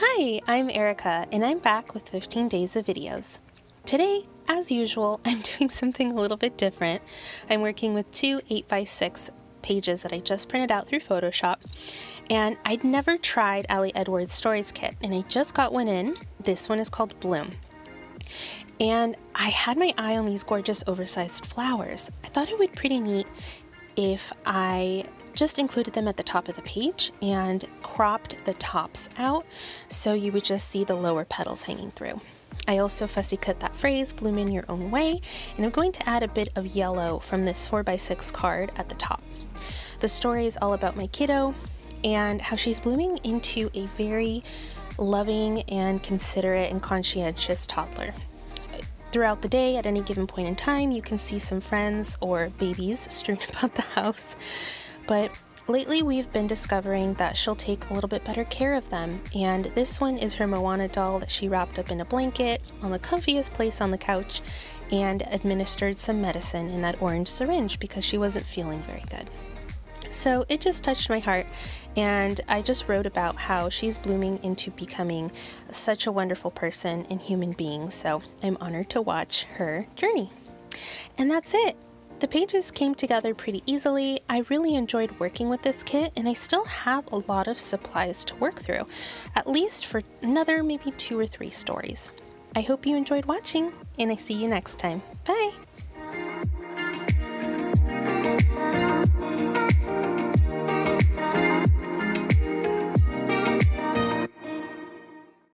Hi, I'm Erica, and I'm back with 15 days of videos. Today, as usual, I'm doing something a little bit different. I'm working with two 8x6 pages that I just printed out through Photoshop, and I'd never tried Ali Edwards' Stories Kit, and I just got one in. This one is called Bloom. And I had my eye on these gorgeous oversized flowers. I thought it would be pretty neat if I just included them at the top of the page and cropped the tops out so you would just see the lower petals hanging through. I also fussy cut that phrase, bloom in your own way, and I'm going to add a bit of yellow from this 4x6 card at the top. The story is all about my kiddo and how she's blooming into a very loving and considerate and conscientious toddler. Throughout the day, at any given point in time, you can see some friends or babies strewn about the house. But lately we've been discovering that she'll take a little bit better care of them, and this one is her Moana doll that she wrapped up in a blanket on the comfiest place on the couch and administered some medicine in that orange syringe because she wasn't feeling very good. So it just touched my heart, and I just wrote about how she's blooming into becoming such a wonderful person and human being, so I'm honored to watch her journey. And that's it. The pages came together pretty easily. I really enjoyed working with this kit, and I still have a lot of supplies to work through, at least for another maybe 2 or 3 stories. I hope you enjoyed watching, and I see you next time. Bye!